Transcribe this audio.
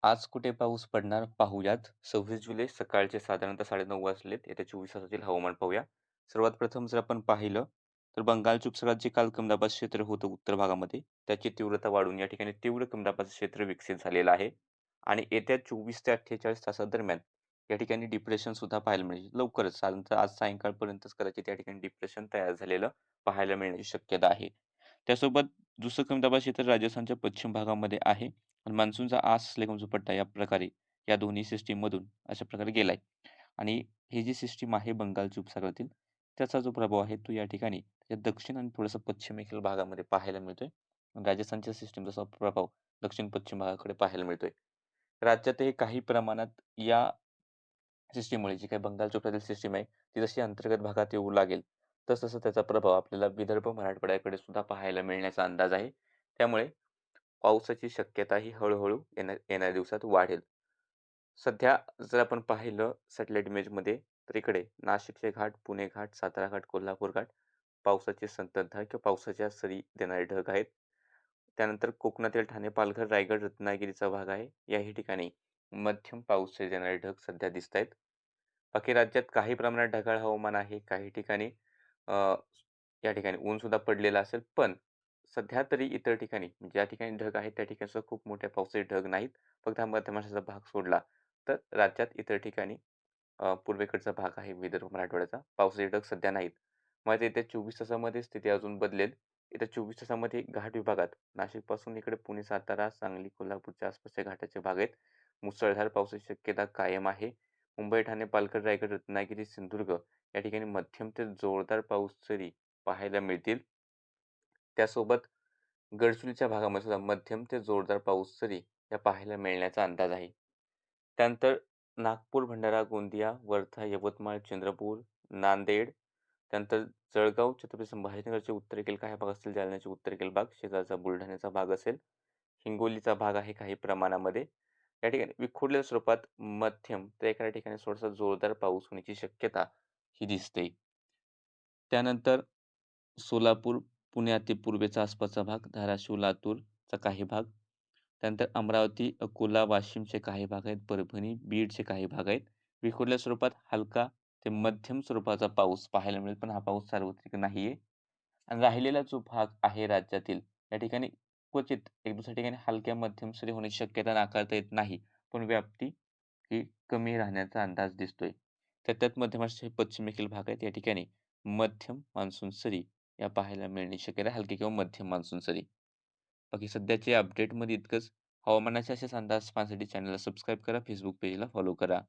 आज कुठे पाऊस पडणार पाहूयात. 26 जुलै सकाळचे साधारणतः 9:30 वाजलेत. येत्या 24 तासातील हवामान पाहूया. सर्वात प्रथम जर आपण पाहिलं, तर बंगालच्या उपसागरात जे काल कमी दाबाचं क्षेत्र होतं उत्तर भागामध्ये, त्याची तीव्रता वाढून या ठिकाणी तीव्र कमी दाबाचं क्षेत्र विकसित झालेलं आहे. आणि येत्या 24 ते 48 तासादरम्यान या ठिकाणी डिप्रेशन सुद्धा पाहायला मिळेल. लवकरच साधारणतः आज सायंकाळपर्यंतच कदाचित या ठिकाणी डिप्रेशन तयार झालेलं पाहायला मिळण्याची शक्यता आहे. त्यासोबत दुसरं कमी दाबाचं क्षेत्र राजस्थानच्या पश्चिम भागामध्ये आहे. आणि मान्सूनचा आस लेगमचा पट्टा या प्रकारे या दोन्ही सिस्टीममधून अशा प्रकारे गेलाय. आणि ही जी सिस्टीम आहे बंगालच्या उपसागरातील, त्याचा जो प्रभाव आहे तो या ठिकाणी त्याच्या दक्षिण आणि थोडासा पश्चिमेकडील भागामध्ये पाहायला मिळतोय. राजस्थानच्या सिस्टीमचा प्रभाव दक्षिण-पश्चिम भागाकडे पाहायला मिळतोय. राज्यातही काही प्रमाणात या सिस्टीममुळे जी काही बंगालच्या उपसागरातील सिस्टीम आहे, ती जशी अंतर्गत भागात येऊ लागेल, तसतसा त्याचा प्रभाव आपल्याला विदर्भ, मराठवाड्याकडे सुद्धा पाहायला मिळण्याचा अंदाज आहे. त्यामुळे पावसाची शक्यता ही हळू-हळू येणाऱ्या दिवसात वाढेल. सध्या जर आपण पाहिलं सॅटेलाइट इमेजमध्ये, तर इकडे नाशिकचे घाट, पुणे घाट, सातारा घाट, कोल्हापूर घाट पावसाची संततधार किंवा पावसाच्या सरी देणारे ढग आहेत. त्यानंतर कोकणातील ठाणे, पालघर, रायगड, रत्नागिरीचा भाग आहे. याही ठिकाणी मध्यम पाऊस देणारे ढग सध्या दिसतायत. बाकी राज्यात काही प्रमाणात ढगाळ हवामान आहे. काही ठिकाणी अ, या ठिकाणी ऊन सुद्धा पडलेलं असेल. पण सध्या तरी इतर ठिकाणी ज्या ठिकाणी ढग आहेत, त्या ठिकाणी सुद्धा खूप मोठ्या पावसाचे ढग नाहीत. फक्त हा मध्य महाराष्ट्राचा भाग सोडला, तर राज्यात इतर ठिकाणी पूर्वेकडचा भाग आहे विदर्भ, मराठवाड्याचा, पावसाचे ढग सध्या नाहीत. मग येत्या 24 तासामध्ये स्थिती अजून बदलेल. येत्या 24 तासामध्ये घाट विभागात नाशिकपासून इकडे पुणे, सातारा, सांगली, कोल्हापूरच्या आसपासच्या घाटाचे भाग आहेत. मुसळधार पावसाची शक्यता कायम आहे. मुंबई, ठाणे, पालघर, रायगड, रत्नागिरी, सिंधुदुर्ग या ठिकाणी मध्यम ते जोरदार पाऊस सरी पाहायला मिळतील. त्यासोबत गडचिरोलीच्या भागामध्ये सुद्धा मध्यम ते जोरदार पाऊस सरी या पाहायला मिळण्याचा अंदाज आहे. त्यानंतर नागपूर, भंडारा, गोंदिया, वर्धा, यवतमाळ, चंद्रपूर, नांदेड, त्यानंतर जळगाव, छत्रपती संभाजीनगरचे उत्तरेकडील काही भाग असतील, जालन्याचे उत्तरेकडील भाग, शेजारचा बुलढाण्याचा भाग असेल, हिंगोलीचा भाग आहे काही प्रमाणामध्ये. या ठिकाणी विखुरलेल्या स्वरूपात मध्यम तर एखाद्या ठिकाणी थोडासा जोरदार पाऊस होण्याची शक्यता ही दिसते. त्यानंतर सोलापूर, पुणे ते पूर्वेचा आसपासचा भाग, धाराशिव, लातूरचा काही भाग, त्यानंतर अमरावती, अकोला, वाशिमचे काही भाग आहेत, परभणी, बीडचे काही भाग आहेत. विखुरलेल्या स्वरूपात हलका ते मध्यम स्वरूपाचा पाऊस पाहायला मिळेल, पण हा पाऊस सार्वत्रिक नाहीये. आणि राहिलेला जो भाग आहे राज्यातील, या ठिकाणी क्वचित 1-2 ठिकाणी हलक्या मध्यम सरी होण्याची शक्यता नाकारता येत नाही. पण व्याप्ती ही कमी राहण्याचा अंदाज दिसतोय. तर त्यात मध्य महाराष्ट्राचे पश्चिमेकडील भाग आहेत. या ठिकाणी मध्यम मान्सून सरी या पाहायला मिळण्याची शक्यता आहे, हलकी किंवा मध्यम मान्सून सरी. बाकी सध्याच्या अपडेटमध्ये इतकंच. हवामानाचे असेच अंदाज पाहण्यासाठी चॅनलला सबस्क्राईब करा, Facebook पेजला फॉलो करा.